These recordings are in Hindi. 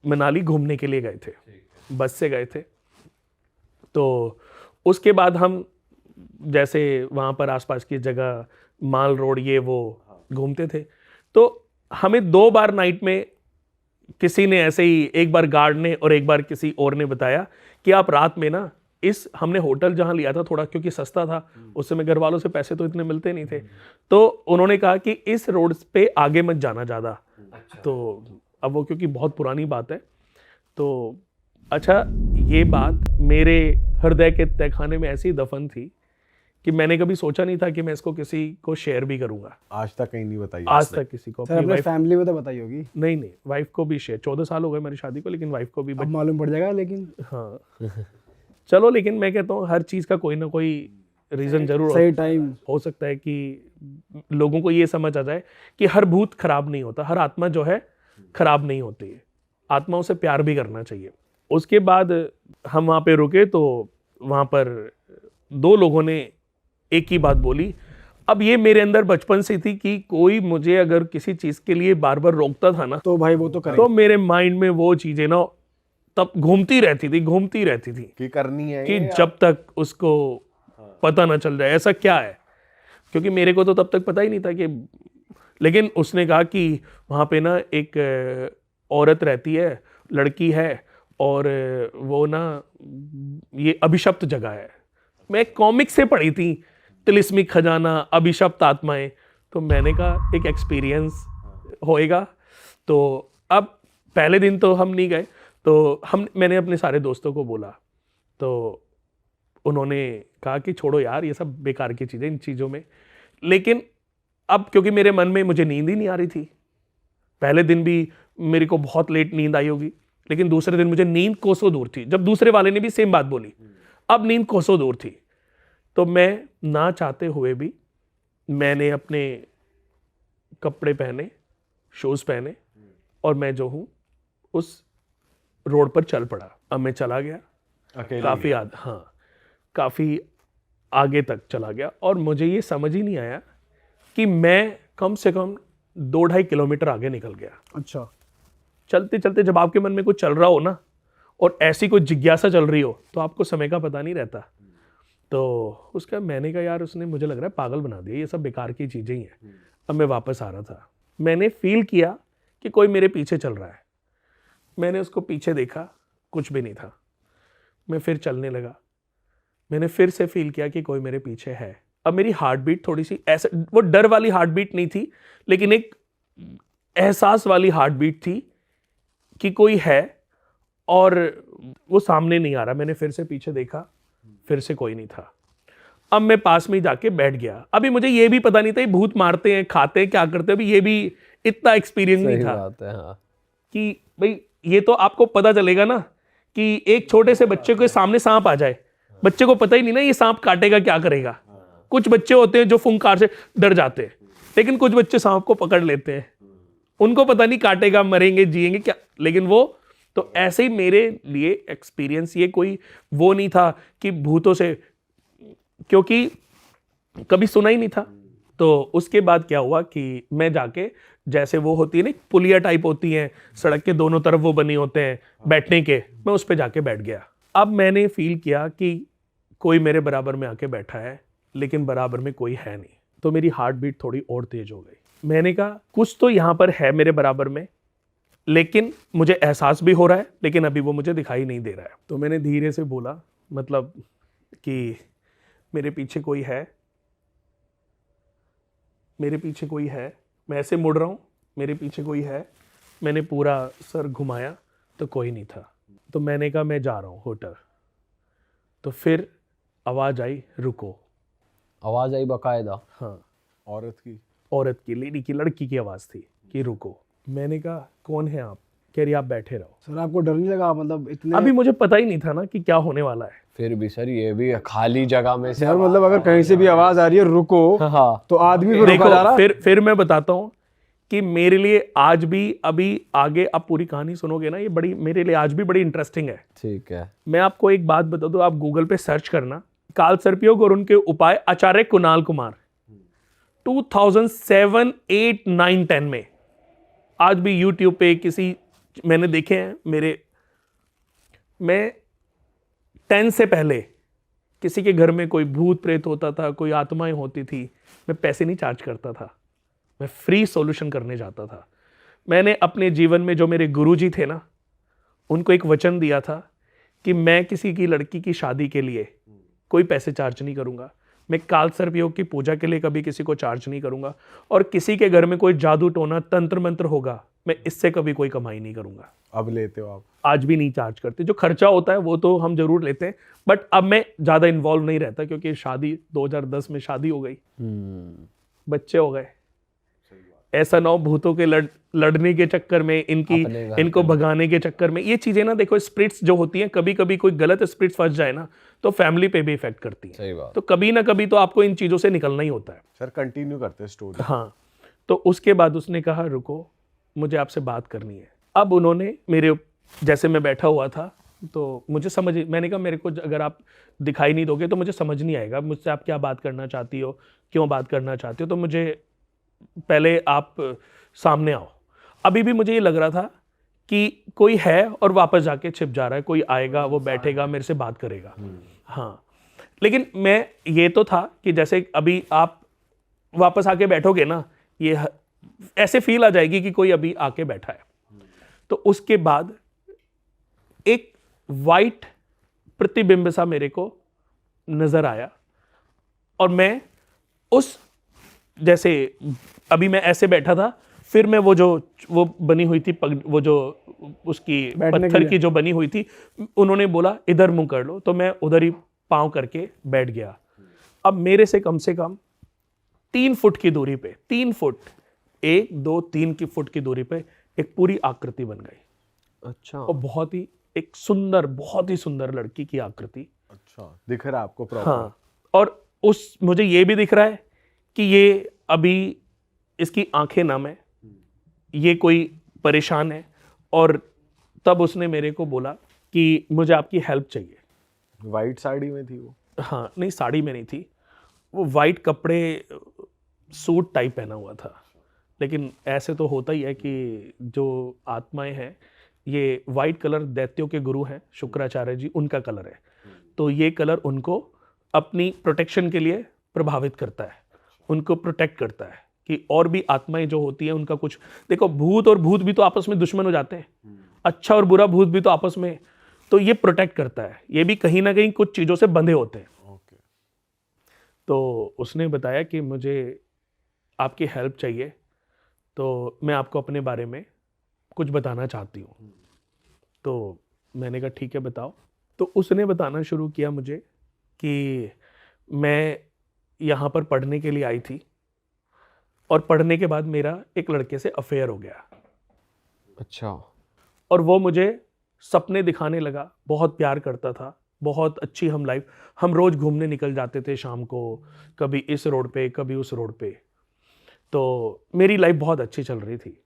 मनाली घूमने के लिए गए थे, बस से गए थे। तो उसके बाद हम जैसे वहाँ पर आसपास की जगह माल रोड ये वो घूमते थे। तो हमें 2 बार नाइट में किसी ने ऐसे ही, एक बार गार्ड ने और एक बार किसी और ने बताया कि आप रात में ना हमने होटल जहाँ लिया था थोड़ा क्योंकि सस्ता था, उस समय घर वालों से पैसे तो इतने मिलते नहीं थे, तो उन्होंने कहा कि इस रोड पे आगे मत जाना ज़्यादा। तो अब वो क्योंकि बहुत पुरानी बात है, तो अच्छा ये बात मेरे हृदय के तहखाने में ऐसी दफन थी कि मैंने कभी सोचा नहीं था कि मैं इसको किसी को शेयर भी करूंगा। आज तक कहीं नहीं बताई? आज तक किसी को। अपनी फैमिली में तो बताई होगी? नहीं, वाइफ को भी शेयर, 14 साल हो गए मेरी शादी को, लेकिन वाइफ को भी अब मालूम पड़ जाएगा। लेकिन हाँ चलो, लेकिन मैं कहता हूँ हर चीज़ का कोई ना कोई रीज़न जरूर सही टाइम हो सकता है कि लोगों को ये समझ आ जाए कि हर भूत खराब नहीं होता, हर आत्मा जो है खराब नहीं होती है, आत्माओं से प्यार भी करना चाहिए। उसके बाद हम वहाँ पे रुके तो वहाँ पर 2 लोगों ने एक ही बात बोली। अब ये मेरे अंदर बचपन से थी कि कोई मुझे अगर किसी चीज़ के लिए बार बार रोकता था ना, तो भाई वो तो करे, तो मेरे माइंड में वो चीज़ें ना तब घूमती रहती थी कि करनी है कि जब तक उसको पता ना चल जाए ऐसा क्या है, क्योंकि मेरे को तो तब तक पता ही नहीं था कि। लेकिन उसने कहा कि वहाँ पे ना एक औरत रहती है, लड़की है, और वो ना ये अभिशप्त जगह है। मैं कॉमिक से पढ़ी थी, तिलिस्मिक खजाना, अभिशप्त आत्माएं। तो मैंने कहा एक एक्सपीरियंस होएगा। तो अब पहले दिन तो हम नहीं गए, तो मैंने अपने सारे दोस्तों को बोला, तो उन्होंने कहा कि छोड़ो यार ये सब बेकार की चीज़ें, इन चीज़ों में। लेकिन अब क्योंकि मेरे मन में मुझे नींद ही नहीं आ रही थी, पहले दिन भी मेरे को बहुत लेट नींद आई होगी, लेकिन दूसरे दिन मुझे नींद कोसों दूर थी। जब दूसरे वाले ने भी सेम बात बोली, अब नींद कोसों दूर थी। तो मैं ना चाहते हुए भी मैंने अपने कपड़े पहने, शूज़ पहने, और मैं जो हूँ उस रोड पर चल पड़ा। अब मैं चला गया काफ़ी आगे तक चला गया, और मुझे ये समझ ही नहीं आया कि मैं कम से कम 2-2.5 किलोमीटर आगे निकल गया। अच्छा। चलते चलते जब आपके मन में कुछ चल रहा हो ना, और ऐसी कोई जिज्ञासा चल रही हो, तो आपको समय का पता नहीं रहता। तो उसका मैंने कहा यार उसने मुझे लग रहा है पागल बना दिया, ये सब बेकार की चीज़ें ही हैं। अब मैं वापस आ रहा था, मैंने फील किया कि कोई मेरे पीछे चल रहा है। मैंने उसको पीछे देखा, कुछ भी नहीं था। मैं फिर चलने लगा, मैंने फिर से फील किया कि कोई मेरे पीछे है। अब मेरी हार्ट बीट थोड़ी सी ऐसे, वो डर वाली हार्ट बीट नहीं थी, लेकिन एक एहसास वाली हार्ट बीट थी कि कोई है, और वो सामने नहीं आ रहा। मैंने फिर से पीछे देखा, फिर से कोई नहीं था। अब मैं पास में जाके बैठ गया। अभी मुझे ये भी पता नहीं था ये भूत मारते हैं, खाते हैं, क्या करते हैं, अभी ये भी इतना एक्सपीरियंस नहीं था। हाँ। कि भाई ये तो आपको पता चलेगा ना कि एक छोटे से बच्चे के सामने सांप आ जाए, बच्चे को पता ही नहीं ना ये सांप काटेगा क्या करेगा। कुछ बच्चे होते हैं जो फुंकार से डर जाते हैं, लेकिन कुछ बच्चे सांप को पकड़ लेते हैं, उनको पता नहीं काटेगा, मरेंगे, जिएंगे क्या। लेकिन वो तो ऐसे ही मेरे लिए एक्सपीरियंस ये कोई वो नहीं था कि भूतों से, क्योंकि कभी सुना ही नहीं था। तो उसके बाद क्या हुआ कि मैं जाके, जैसे वो होती है ना पुलिया टाइप होती हैं सड़क के दोनों तरफ, वो बने होते हैं बैठने के, मैं उस पर जाके बैठ गया। अब मैंने फील किया कि कोई मेरे बराबर में आके बैठा है, लेकिन बराबर में कोई है नहीं। तो मेरी हार्ट बीट थोड़ी और तेज हो गई। मैंने कहा कुछ तो यहाँ पर है मेरे बराबर में, लेकिन मुझे एहसास भी हो रहा है, लेकिन अभी वो मुझे दिखाई नहीं दे रहा है। तो मैंने धीरे से बोला, मतलब कि मेरे पीछे कोई है, मेरे पीछे कोई है। मैं ऐसे मुड़ रहा हूँ, मेरे पीछे कोई है। मैंने पूरा सर घुमाया तो कोई नहीं था। तो मैंने कहा मैं जा रहा हूँ होटल। तो फिर आवाज़ आई रुको। आवाज़ आई बाकायदा? हाँ, औरत की लेडी की, लड़की की आवाज़ थी कि रुको। मैंने कहा कौन है आप? कह रही आप बैठे रहो। सर आपको डर नहीं लगा? मतलब इतने, अभी मुझे पता ही नहीं था ना कि क्या होने वाला है। फिर भी सर ये भी खाली जगह में से सर मतलब अगर कहीं से भी आवाज आ रही है रुको, हाँ तो आदमी को रोका जा रहा है। फिर मैं बताता हूँ कि मेरे लिए आज भी, अभी आगे आप पूरी कहानी सुनोगे ना, ये बड़ी मेरे लिए आज भी बड़ी इंटरेस्टिंग है। ठीक है। मैं आपको एक बात बता दूं, आप गूगल पे सर्च करना काल सर्पयोग और उनके उपाय, आचार्य कुणाल कुमार, 2007, 8, 9, 10 में। आज भी यूट्यूब पे किसी मैंने देखे हैं मैं 10 से पहले किसी के घर में कोई भूत प्रेत होता था, कोई आत्माएं होती थी, मैं पैसे नहीं चार्ज करता था, मैं फ्री सॉल्यूशन करने जाता था। मैंने अपने जीवन में जो मेरे गुरुजी थे ना, उनको एक वचन दिया था कि मैं किसी की लड़की की शादी के लिए कोई पैसे चार्ज नहीं करूंगा, मैं काल सर्प योग की पूजा के लिए कभी किसी को चार्ज नहीं करूंगा, और किसी के घर में कोई जादू टोना तंत्र मंत्र होगा, मैं इससे कभी कोई कमाई नहीं करूंगा। अब लेते हो आप? आज भी नहीं चार्ज करते। जो खर्चा होता है वो तो हम जरूर लेते हैं, बट अब मैं ज़्यादा इन्वॉल्व नहीं रहता, क्योंकि शादी 2010 में शादी हो गई, बच्चे हो गए। ऐसा ना हो भूतों के लड़ने के चक्कर में, इनको भगाने के चक्कर में, ये चीज़ें ना, देखो स्पिरिट्स जो होती हैं, कभी कभी कोई गलत स्पिरिट फंस जाए ना तो फैमिली पे भी इफेक्ट करती है। सही बात। तो कभी ना कभी तो आपको इन चीज़ों से निकलना ही होता है। सर कंटिन्यू करते हैं स्टोरी। हाँ, तो उसके बाद उसने कहा रुको, मुझे आपसे बात करनी है। अब उन्होंने जैसे मैं बैठा हुआ था तो मुझे मैंने कहा मेरे को अगर आप दिखाई नहीं दोगे तो मुझे समझ नहीं आएगा, मुझसे आप क्या बात करना चाहती हो, क्यों बात करना चाहती हो, तो मुझे पहले आप सामने आओ। अभी भी मुझे ये लग रहा था कि कोई है और वापस जाके छिप जा रहा है, कोई आएगा, वो बैठेगा, मेरे से बात करेगा। हाँ, लेकिन मैं ये तो था कि जैसे अभी आप वापस आके बैठोगे ना, ये ऐसे फील आ जाएगी कि कोई अभी आके बैठा है। तो उसके बाद एक वाइट प्रतिबिंब सा मेरे को नजर आया, और मैं जैसे अभी मैं ऐसे बैठा था, फिर मैं वो बनी हुई थी वो जो उसकी पत्थर की जो बनी हुई थी, उन्होंने बोला इधर मुंह कर लो, तो मैं उधर ही पांव करके बैठ गया। अब मेरे से कम 3 फुट की दूरी पे, 3 फुट, 1 2 3 की फुट की दूरी पे एक पूरी आकृति बन गई। अच्छा। और बहुत ही सुंदर लड़की की आकृति। अच्छा, दिख रहा है आपको प्रॉपर? हाँ, और मुझे ये भी दिख रहा है कि ये अभी इसकी आंखें नम है, ये कोई परेशान है। और तब उसने मेरे को बोला कि मुझे आपकी हेल्प चाहिए। वाइट साड़ी में थी वो? हाँ, नहीं साड़ी में नहीं थी, वो वाइट कपड़े, सूट टाइप पहना हुआ था। लेकिन ऐसे तो होता ही है कि जो आत्माएं हैं, ये वाइट कलर दैत्यों के गुरु हैं शुक्राचार्य जी, उनका कलर है। तो ये कलर उनको अपनी प्रोटेक्शन के लिए प्रभावित करता है, उनको प्रोटेक्ट करता है कि और भी आत्माएं जो होती हैं उनका कुछ, देखो भूत और भूत भी तो आपस में दुश्मन हो जाते हैं, अच्छा और बुरा भूत भी तो आपस में, तो ये प्रोटेक्ट करता है, ये भी कहीं ना कहीं कुछ चीज़ों से बंधे होते हैं। ओके। तो उसने बताया कि मुझे आपकी हेल्प चाहिए, तो मैं आपको अपने बारे में कुछ बताना चाहती हूँ। तो मैंने कहा ठीक है बताओ। तो उसने बताना शुरू किया मुझे कि मैं यहाँ पर पढ़ने के लिए आई थी, और पढ़ने के बाद मेरा एक लड़के से अफेयर हो गया। अच्छा। और वो मुझे सपने दिखाने लगा, बहुत प्यार करता था, बहुत अच्छी हम रोज़ घूमने निकल जाते थे शाम को, कभी इस रोड पे कभी उस रोड पे। तो मेरी लाइफ बहुत अच्छी चल रही थी।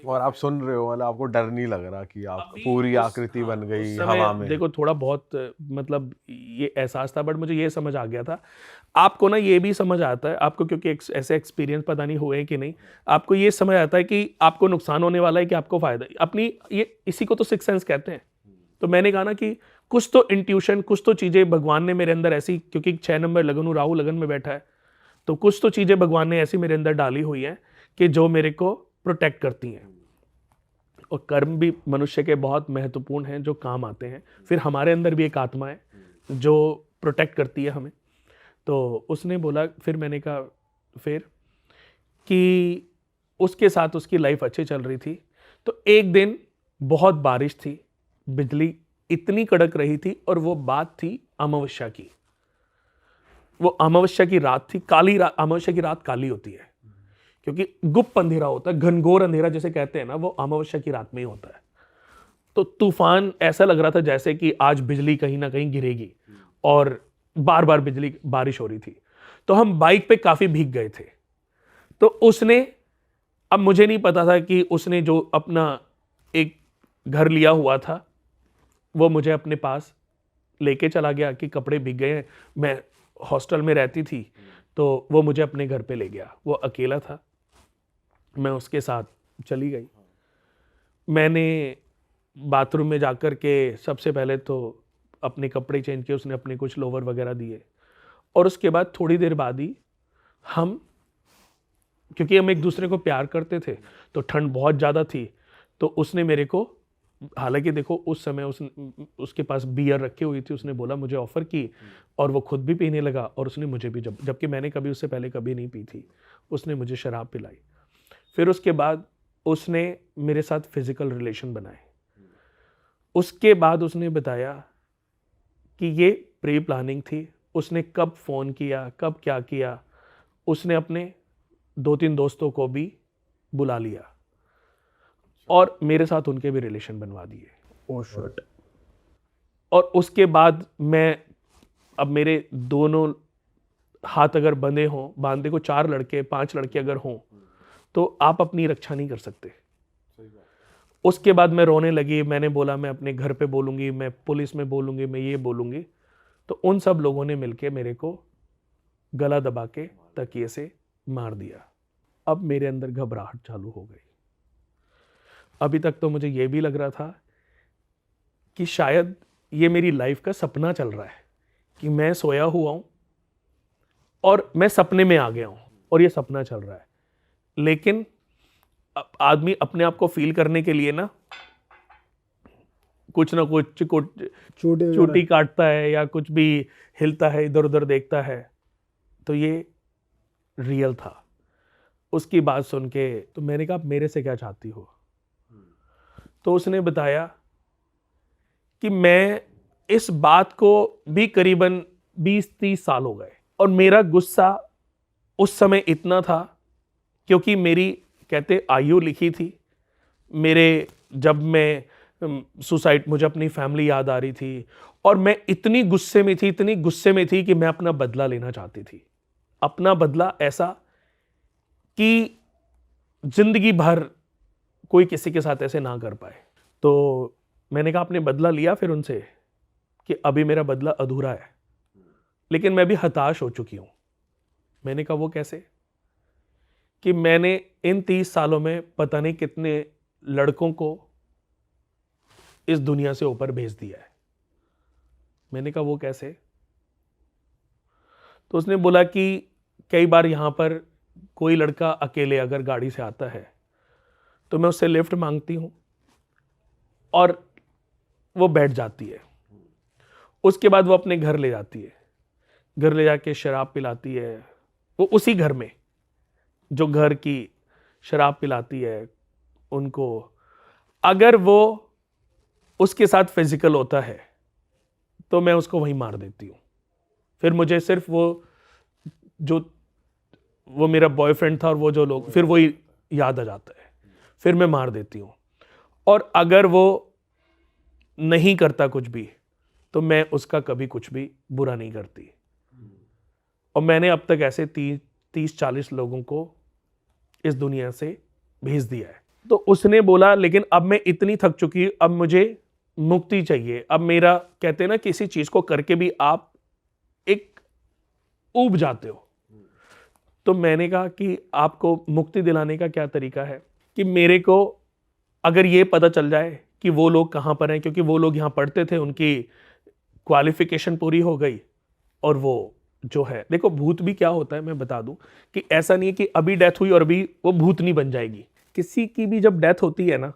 और आप सुन रहे हो, मतलब आपको डर नहीं लग रहा कि आप पूरी आकृति बन गई हवा में? देखो थोड़ा बहुत मतलब ये एहसास था, बट मुझे ये समझ आ गया था। आपको ना ये भी समझ आता है, आपको क्योंकि ऐसे एक्सपीरियंस पता नहीं हुए कि नहीं, आपको ये समझ आता है कि आपको नुकसान होने वाला है कि आपको फायदा, अपनी ये इसी को तो सिक्स सेंस कहते हैं। तो मैंने कहा ना कि कुछ तो इंट्यूशन, कुछ तो चीज़ें भगवान ने मेरे अंदर ऐसी, क्योंकि 6 नंबर लगन, राहु लगन में बैठा है, तो कुछ तो चीज़ें भगवान ने ऐसी मेरे अंदर डाली हुई हैं कि जो मेरे को प्रोटेक्ट करती हैं। और कर्म भी मनुष्य के बहुत महत्वपूर्ण हैं, जो काम आते हैं। फिर हमारे अंदर भी एक आत्मा है जो प्रोटेक्ट करती है हमें। तो उसने बोला, फिर मैंने कहा फिर कि उसके साथ उसकी लाइफ अच्छी चल रही थी। तो एक दिन बहुत बारिश थी, बिजली इतनी कड़क रही थी, और वो बात थी अमावस्या की। वो अमावस्या की रात थी, काली रात। अमावस्या की रात काली होती है क्योंकि गुप्त अंधेरा होता है, घनघोर अंधेरा जिसे कहते हैं ना, वो अमावस्या की रात में ही होता है। तो तूफान ऐसा लग रहा था जैसे कि आज बिजली कहीं ना कहीं गिरेगी, और बार बार बारिश हो रही थी। तो हम बाइक पे काफी भीग गए थे। तो उसने, अब मुझे नहीं पता था कि उसने जो अपना एक घर लिया हुआ था वो मुझे अपने पास लेके चला गया कि कपड़े भीग गए हैं। मैं हॉस्टल में रहती थी, तो वो मुझे अपने घर पे ले गया। वो अकेला था, मैं उसके साथ चली गई। मैंने बाथरूम में जाकर के सबसे पहले तो अपने कपड़े चेंज किए, उसने अपने कुछ लोवर वगैरह दिए, और उसके बाद थोड़ी देर बाद ही हम, क्योंकि हम एक दूसरे को प्यार करते थे तो ठंड बहुत ज़्यादा थी, तो उसने मेरे को, हालांकि देखो उस समय उसके पास बियर रखी हुई थी, उसने बोला, मुझे ऑफ़र की, और वो खुद भी पीने लगा, और उसने मुझे भी, जबकि मैंने कभी उससे पहले कभी नहीं पी थी, उसने मुझे शराब पिलाई। फिर उसके बाद उसने मेरे साथ फिज़िकल रिलेशन बनाए। उसके बाद उसने बताया कि ये प्री प्लानिंग थी, उसने कब फ़ोन किया, कब क्या किया, उसने अपने 2-3 दोस्तों को भी बुला लिया और मेरे साथ उनके भी रिलेशन बनवा दिए। Oh shit. और उसके बाद मैं, अब मेरे दोनों हाथ अगर बंधे हों, बांधे को 4 लड़के 5 लड़के अगर हों, तो आप अपनी रक्षा नहीं कर सकते। उसके बाद मैं रोने लगी, मैंने बोला मैं अपने घर पे बोलूँगी, मैं पुलिस में बोलूँगी, मैं ये बोलूँगी। तो उन सब लोगों ने मिलके मेरे को गला दबा के तकिए से मार दिया। अब मेरे अंदर घबराहट चालू हो गई। अभी तक तो मुझे ये भी लग रहा था कि शायद ये मेरी लाइफ का सपना चल रहा है, कि मैं सोया हुआ हूँ और मैं सपने में आ गया हूँ और ये सपना चल रहा है। लेकिन आदमी अपने आप को फील करने के लिए ना कुछ चोटी काटता है या कुछ भी हिलता है, इधर उधर देखता है, तो ये रियल था। उसकी बात सुन के तो मैंने कहा, मेरे से क्या चाहती हो? तो उसने बताया कि मैं, इस बात को भी करीबन 20-30 साल हो गए, और मेरा गुस्सा उस समय इतना था क्योंकि मेरी, कहते, आयु लिखी थी मेरे, जब मैं सुसाइड, मुझे अपनी फैमिली याद आ रही थी, और मैं इतनी गुस्से में थी कि मैं अपना बदला लेना चाहती थी। अपना बदला ऐसा कि जिंदगी भर कोई किसी के साथ ऐसे ना कर पाए। तो मैंने कहा, आपने बदला लिया फिर उनसे? कि अभी मेरा बदला अधूरा है, लेकिन मैं भी हताश हो चुकी हूं। मैंने कहा, वो कैसे? कि मैंने इन 30 सालों में पता नहीं कितने लड़कों को इस दुनिया से ऊपर भेज दिया है। मैंने कहा, वो कैसे? तो उसने बोला कि कई बार यहां पर कोई लड़का अकेले अगर गाड़ी से आता है तो मैं उससे लिफ्ट मांगती हूं और वो बैठ जाती है। उसके बाद वो अपने घर ले जाती है, घर ले जाके शराब पिलाती है। वो उसी घर में, जो घर की शराब पिलाती है उनको, अगर वो उसके साथ फिजिकल होता है तो मैं उसको वहीं मार देती हूँ। फिर मुझे सिर्फ वो मेरा बॉयफ्रेंड था और वो जो लोग, फिर वही याद आ जाता है, फिर मैं मार देती हूँ। और अगर वो नहीं करता कुछ भी तो मैं उसका कभी कुछ भी बुरा नहीं करती। और मैंने अब तक ऐसे 30-40 लोगों को इस दुनिया से भेज दिया है। तो उसने बोला, लेकिन अब मैं इतनी थक चुकी, अब मुझे मुक्ति चाहिए। अब मेरा, कहते हैं ना, किसी चीज को करके भी आप एक ऊब जाते हो। तो मैंने कहा कि आपको मुक्ति दिलाने का क्या तरीका है? कि मेरे को अगर ये पता चल जाए कि वो लोग कहाँ पर हैं, क्योंकि वो लोग यहाँ पढ़ते थे, उनकी क्वालिफिकेशन पूरी हो गई, और वो जो है, देखो भूत भी क्या होता है मैं बता दूं, कि ऐसा नहीं है कि अभी डेथ हुई और अभी वो भूत नहीं बन जाएगी। किसी की भी जब डेथ होती है ना,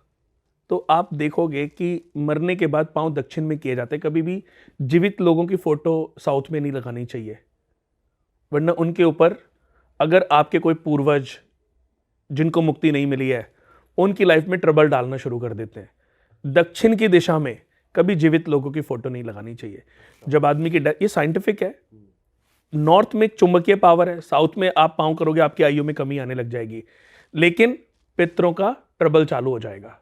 तो आप देखोगे कि मरने के बाद पांव दक्षिण में किए जाते हैं। कभी भी जीवित लोगों की फोटो साउथ में नहीं लगानी चाहिए, वरना उनके ऊपर, अगर आपके कोई पूर्वज जिनको मुक्ति नहीं मिली है, उनकी लाइफ में ट्रबल डालना शुरू कर देते हैं। दक्षिण की दिशा में कभी जीवित लोगों की फोटो नहीं लगानी चाहिए। जब आदमी की डेथ, ये साइंटिफिक है। नॉर्थ में चुंबकीय पावर है, साउथ में आप पांव करोगे आपकी आयु में कमी आने लग जाएगी, लेकिन पितरों का ट्रबल चालू हो जाएगा,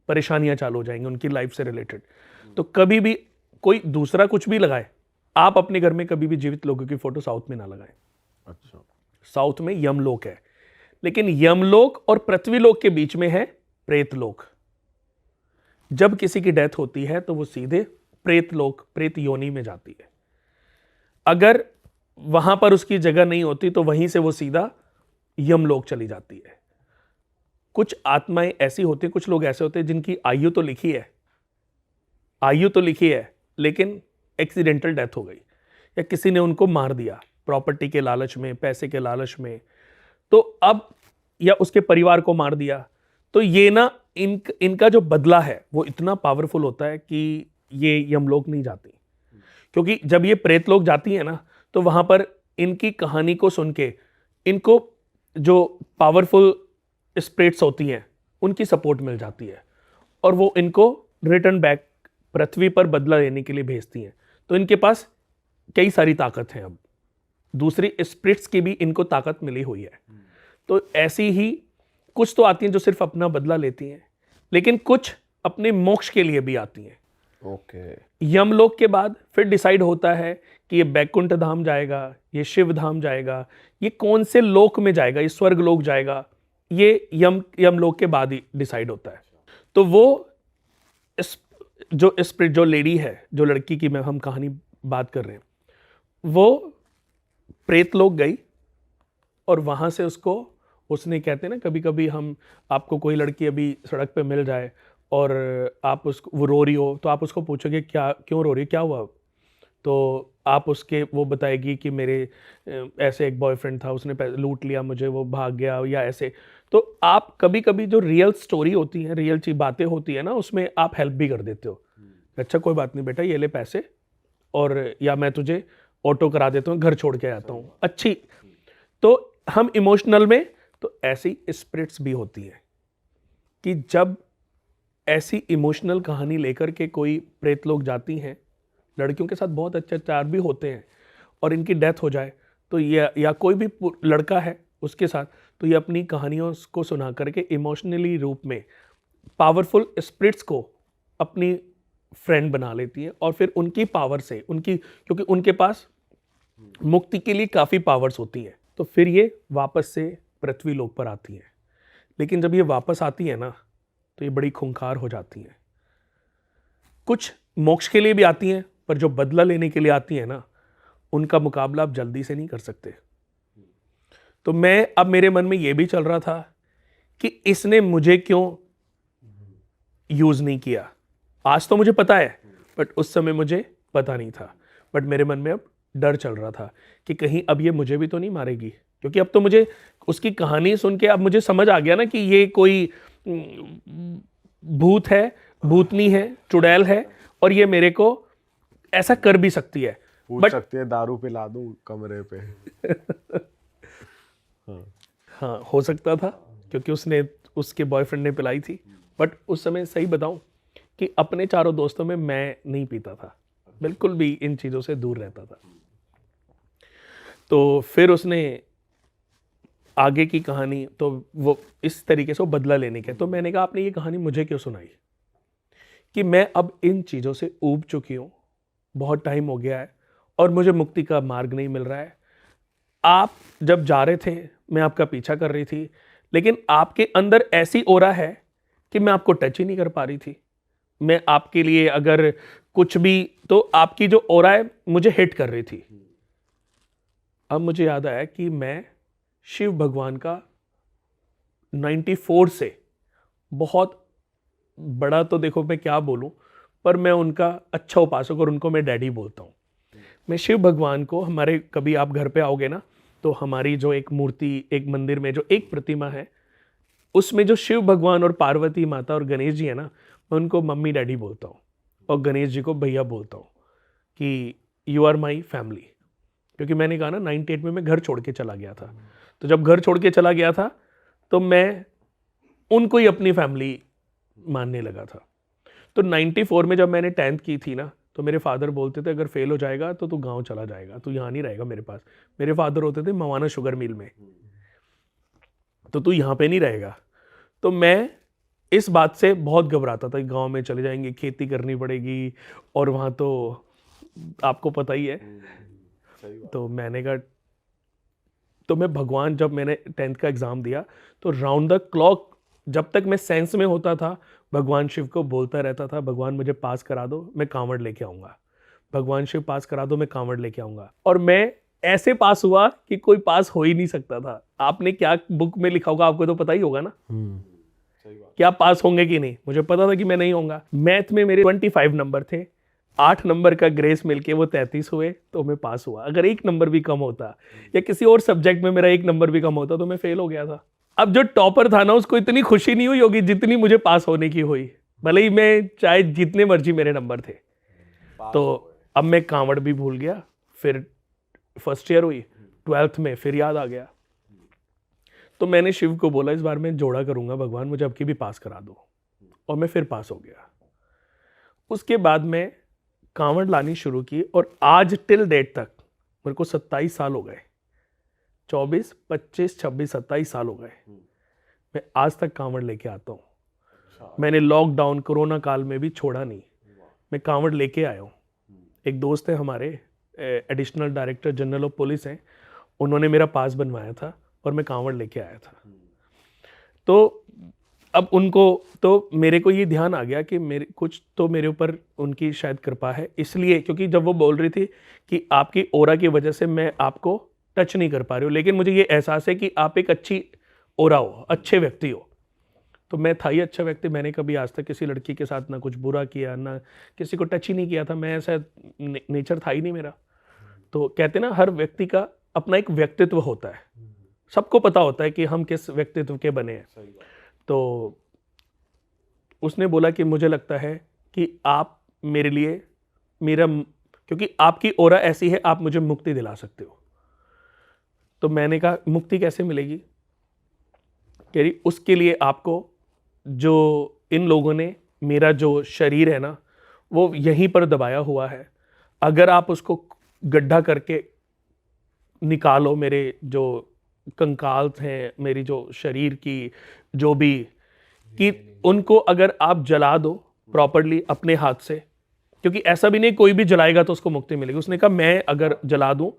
परेशानियां चालू हो जाएंगी उनकी लाइफ से रिलेटेड। तो कभी भी कोई दूसरा कुछ भी लगाए, आप अपने घर में कभी भी जीवित लोगों की फोटो साउथ में ना लगाएं। अच्छा। साउथ में यमलोक है, लेकिन यमलोक और पृथ्वीलोक के बीच में है प्रेतलोक। जब किसी की डेथ होती है तो वो सीधे प्रेतलोक, प्रेत योनि में जाती है। अगर वहां पर उसकी जगह नहीं होती तो वहीं से वो सीधा यमलोक चली जाती है। कुछ आत्माएं ऐसी होती हैं, कुछ लोग ऐसे होते हैं जिनकी आयु तो लिखी है आयु तो लिखी है लेकिन एक्सीडेंटल डेथ हो गई, या किसी ने उनको मार दिया प्रॉपर्टी के लालच में, पैसे के लालच में, तो अब या उसके परिवार को मार दिया, तो ये ना इनका जो बदला है वो इतना पावरफुल होता है कि ये यमलोक नहीं जाती। क्योंकि जब ये प्रेत लोग जाती है ना, तो वहां पर इनकी कहानी को सुन के इनको जो पावरफुल स्पिरिट्स होती हैं उनकी सपोर्ट मिल जाती है, और वो इनको रिटर्न बैक पृथ्वी पर बदला लेने के लिए भेजती हैं। तो इनके पास कई सारी ताकत हैं, अब दूसरी स्पिरिट्स की भी इनको ताकत मिली हुई है। तो ऐसी ही कुछ तो आती हैं जो सिर्फ अपना बदला लेती हैं, लेकिन कुछ अपने मोक्ष के लिए भी आती हैं। ओके। यमलोक के बाद फिर डिसाइड होता है कि ये बैकुंठ धाम जाएगा, ये शिव धाम जाएगा, ये कौन से लोक में जाएगा, ये स्वर्ग लोक जाएगा, ये यमलोक के बाद ही डिसाइड होता है। तो वो जो स्पिरिट, जो लेडी है, जो लड़की की हम कहानी बात कर रहे हैं, वो प्रेत लोक गई और वहाँ से उसने कहते हैं ना, कभी कभी हम आपको कोई लड़की अभी सड़क पे मिल जाए और आप वो रो रही हो, तो आप उसको पूछोगे क्यों रो रही है, क्या हुआ, तो आप वो बताएगी कि मेरे ऐसे एक बॉयफ्रेंड था, उसने लूट लिया मुझे, वो भाग गया, या ऐसे। तो आप कभी कभी जो रियल स्टोरी होती है, रियल चीज बातें होती है ना, उसमें आप हेल्प भी कर देते हो। अच्छा कोई बात नहीं बेटा, ये ले पैसे, और या मैं तुझे ऑटो करा देता हूँ, घर छोड़ के आता हूँ, अच्छी। तो हम इमोशनल में, तो ऐसी स्पिरिट्स भी होती हैं कि जब ऐसी इमोशनल कहानी लेकर के कोई प्रेत लोग जाती हैं, लड़कियों के साथ बहुत अत्याचार भी होते हैं, और इनकी डेथ हो जाए, तो ये या कोई भी लड़का है उसके साथ, तो ये अपनी कहानियों को सुना करके इमोशनली रूप में पावरफुल स्पिरिट्स को अपनी फ्रेंड बना लेती है, और फिर उनकी पावर से, क्योंकि उनके पास मुक्ति के लिए काफ़ी पावर्स होती हैं, तो फिर ये वापस से पृथ्वी लोक पर आती हैं। लेकिन जब ये वापस आती है ना, तो ये बड़ी खूंखार हो जाती हैं। कुछ मोक्ष के लिए भी आती हैं, पर जो बदला लेने के लिए आती हैं ना, उनका मुकाबला आप जल्दी से नहीं कर सकते। तो अब मेरे मन में ये भी चल रहा था कि इसने मुझे क्यों यूज नहीं किया। आज तो मुझे पता है, बट उस समय मुझे पता नहीं था। बट मेरे मन में अब डर चल रहा था कि कहीं अब ये मुझे भी तो नहीं मारेगी, क्योंकि अब तो मुझे उसकी कहानी सुन के अब मुझे समझ आ गया ना कि ये कोई भूत है, भूतनी है, चुड़ैल है, और ये मेरे को ऐसा कर भी सकती है। पूछ सकती है दारू पिला दूं कमरे पे। हाँ, हो सकता था, क्योंकि उसके बॉयफ्रेंड ने पिलाई थी। बट उस समय सही बताऊं कि अपने चारों दोस्तों में मैं नहीं पीता था, बिल्कुल भी इन चीज़ों से दूर रहता था। तो फिर उसने आगे की कहानी, तो वो इस तरीके से वो बदला लेने के, तो मैंने कहा आपने ये कहानी मुझे क्यों सुनाई, कि मैं अब इन चीज़ों से ऊब चुकी हूँ, बहुत टाइम हो गया है, और मुझे मुक्ति का मार्ग नहीं मिल रहा है। आप जब जा रहे थे, मैं आपका पीछा कर रही थी, लेकिन आपके अंदर ऐसी ओरा है कि मैं आपको टच ही नहीं कर पा रही थी। मैं आपके लिए अगर कुछ भी, तो आपकी जो ओरा है मुझे हिट कर रही थी। अब मुझे याद आया कि मैं शिव भगवान का 94 से बहुत बड़ा, तो देखो मैं क्या बोलूं, पर मैं उनका अच्छा उपासक, और उनको मैं डैडी बोलता हूँ। मैं शिव भगवान को, हमारे कभी आप घर पे आओगे ना, तो हमारी जो एक मूर्ति, एक मंदिर में जो एक प्रतिमा है, उसमें जो शिव भगवान और पार्वती माता और गणेश जी है ना, मैं उनको मम्मी डैडी बोलता हूँ, और गणेश जी को भैया बोलता हूँ कि यू आर माई फैमिली। क्योंकि मैंने कहा ना 98 में मैं घर छोड़ के चला गया था, तो जब घर छोड़ के चला गया था तो मैं उनको ही अपनी फैमिली मानने लगा था। तो 94 में जब मैंने 10th की थी ना, तो मेरे फादर बोलते थे अगर फेल हो जाएगा तो तू गांव चला जाएगा, तू यहाँ नहीं रहेगा मेरे पास। मेरे फादर होते थे मवाना शुगर मिल में, तो तू यहाँ पे नहीं रहेगा। तो मैं इस बात से बहुत घबराता था, गांव में चले जाएंगे, खेती करनी पड़ेगी, और वहाँ तो आपको पता ही है। तो मैंने कहा, तो मैं भगवान, जब मैंने 10th का एग्ज़ाम दिया, तो राउंड द क्लॉक, जब तक मैं सेंस में होता था, भगवान शिव को बोलता रहता था, भगवान मुझे पास करा दो, मैं कांवड़ लेके आऊँगा, भगवान शिव पास करा दो, मैं कांवड़ लेके आऊँगा। और मैं ऐसे पास हुआ कि कोई पास हो ही नहीं सकता था। आपने क्या बुक में लिखा होगा, आपको तो पता ही होगा ना, कि आप पास होंगे कि नहीं। मुझे पता था कि मैं नहीं होऊंगा। मैथ में मेरे 25 नंबर थे, 8 नंबर का ग्रेस मिलके वो 33 हुए, तो मैं पास हुआ। अगर 1 नंबर भी कम होता या किसी और सब्जेक्ट में मेरा 1 नंबर भी कम होता तो मैं फेल हो गया था। अब जो टॉपर था ना, उसको इतनी खुशी नहीं हुई होगी जितनी मुझे पास होने की हुई, भले ही मैं चाहे जितने मर्जी मेरे नंबर थे। तो अब मैं कांवड़ भी भूल गया। फिर फर्स्ट ईयर हुई, 12th में फिर याद आ गया। तो मैंने शिव को बोला, इस बार मैं जोड़ा करूंगा, भगवान मुझे अब की भी पास करा दो। और मैं फिर पास हो गया। उसके बाद मैं कांवड़ लानी शुरू की और आज टिल डेट तक मेरे को 27 साल हो गए। 24, 25, 26, 27 साल हो गए। मैं आज तक कांवड़ लेके आता हूँ। मैंने लॉकडाउन कोरोना काल में भी छोड़ा नहीं। मैं कांवड़ लेके आया हूँ। एक दोस्त है हमारे, additional director general of police हैं, उन्होंने मेरा पास बनवाया था और मैं कांवड़ लेके आया था। तो अब उनको, तो मेरे को ये ध्यान आ गया कि मेरे कुछ तो मेरे ऊपर उनकी शायद कृपा है, इसलिए, क्योंकि जब वो बोल रही थी कि आपकी ओरा की वजह से मैं आपको टच नहीं कर पा रही हूँ, लेकिन मुझे ये एहसास है कि आप एक अच्छी ओरा हो, अच्छे व्यक्ति हो। तो मैं था ही अच्छा व्यक्ति। मैंने कभी आज तक किसी लड़की के साथ ना कुछ बुरा किया, ना किसी को टच ही नहीं किया था। मैं ऐसा नेचर था ही नहीं मेरा। तो कहते ना, हर व्यक्ति का अपना एक व्यक्तित्व होता है, सबको पता होता है कि हम किस व्यक्तित्व के बने हैं। तो उसने बोला कि मुझे लगता है कि आप मेरे लिए, मेरा, क्योंकि आपकी ओरा ऐसी है, आप मुझे मुक्ति दिला सकते हो। तो मैंने कहा मुक्ति कैसे मिलेगी? कह रही उसके लिए आपको, जो इन लोगों ने मेरा जो शरीर है ना, वो यहीं पर दबाया हुआ है, अगर आप उसको गड्ढा करके निकालो, मेरे जो कंकाल हैं, मेरी जो शरीर की जो भी, कि उनको अगर आप जला दो प्रॉपर्ली अपने हाथ से, क्योंकि ऐसा भी नहीं कोई भी जलाएगा तो उसको मुक्ति मिलेगी। उसने कहा मैं अगर जला दूं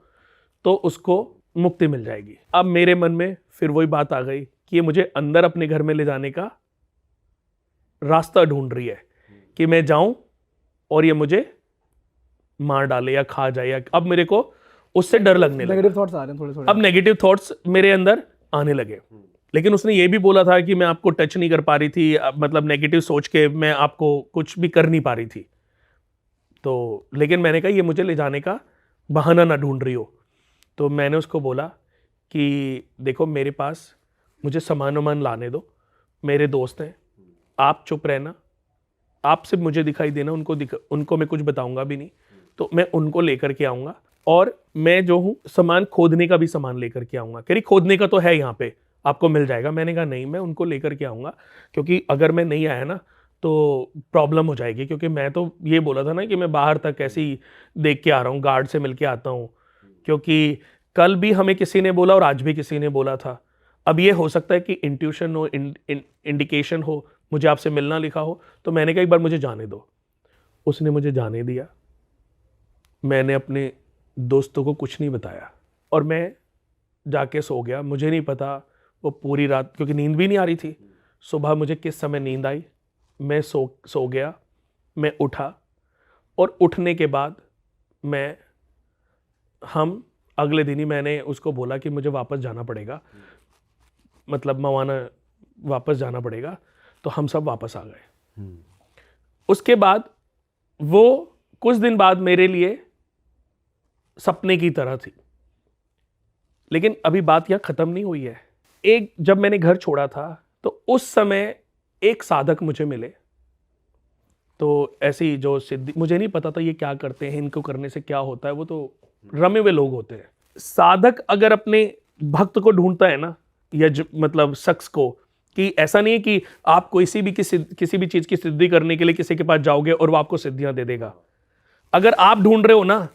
तो उसको मुक्ति मिल जाएगी। अब मेरे मन में फिर वही बात आ गई कि ये मुझे अंदर अपने घर में ले जाने का रास्ता ढूंढ रही है, कि मैं जाऊं और ये मुझे मार डाले या खा जाए, या अब मेरे को उससे डर लगने लगा। नेगेटिव थॉट्स आ रहे हैं थोड़े थोड़े। अब नेगेटिव थॉट्स मेरे अंदर आने लगे। लेकिन उसने ये भी बोला था कि मैं आपको टच नहीं कर पा रही थी, मतलब नेगेटिव सोच के मैं आपको कुछ भी कर नहीं पा रही थी। तो लेकिन मैंने कहा ये मुझे ले जाने का बहाना ना ढूंढ रही हो। तो मैंने उसको बोला कि देखो मेरे पास, मुझे सामान वामान लाने दो, मेरे दोस्त हैं, आप चुप रहना, आप सिर्फ मुझे दिखाई देना, उनको मैं कुछ बताऊंगा भी नहीं। तो मैं उनको लेकर के आऊँगा, और मैं जो हूँ सामान खोदने का भी सामान लेकर के आऊँगा। कह रही खोदने का तो है यहाँ पे, आपको मिल जाएगा। मैंने कहा नहीं, मैं उनको लेकर के आऊँगा, क्योंकि अगर मैं नहीं आया ना तो प्रॉब्लम हो जाएगी। क्योंकि मैं तो ये बोला था ना कि मैं बाहर तक ऐसे ही देख के आ रहा हूँ, गार्ड से मिल के आता हूँ, क्योंकि कल भी हमें किसी ने बोला और आज भी किसी ने बोला था। अब ये हो सकता है कि इंट्यूशन हो, इंडिकेशन हो, मुझे आपसे मिलना लिखा हो। तो मैंने कहा एक बार मुझे जाने दो। उसने मुझे जाने दिया। मैंने अपने दोस्तों को कुछ नहीं बताया और मैं जाके सो गया। मुझे नहीं पता वो पूरी रात, क्योंकि नींद भी नहीं आ रही थी, सुबह मुझे किस समय नींद आई। मैं सो गया, मैं उठा, और उठने के बाद हम अगले दिन ही मैंने उसको बोला कि मुझे वापस जाना पड़ेगा, मतलब मवाना वापस जाना पड़ेगा। तो हम सब वापस आ गए। उसके बाद वो कुछ दिन बाद मेरे लिए सपने की तरह थी। लेकिन अभी बात यहां खत्म नहीं हुई है। एक जब मैंने घर छोड़ा था तो उस समय एक साधक मुझे मिले। तो ऐसी जो सिद्धि, मुझे नहीं पता था ये क्या करते हैं, इनको करने से क्या होता है, वो तो रमे हुए लोग होते हैं। साधक अगर अपने भक्त को ढूंढता है ना, या मतलब शख्स को, कि ऐसा नहीं है कि आप किसी भी चीज की सिद्धि करने के लिए किसी के पास जाओगे और वो आपको सिद्धियां दे देगा। अगर आप ढूंढ रहे हो ना,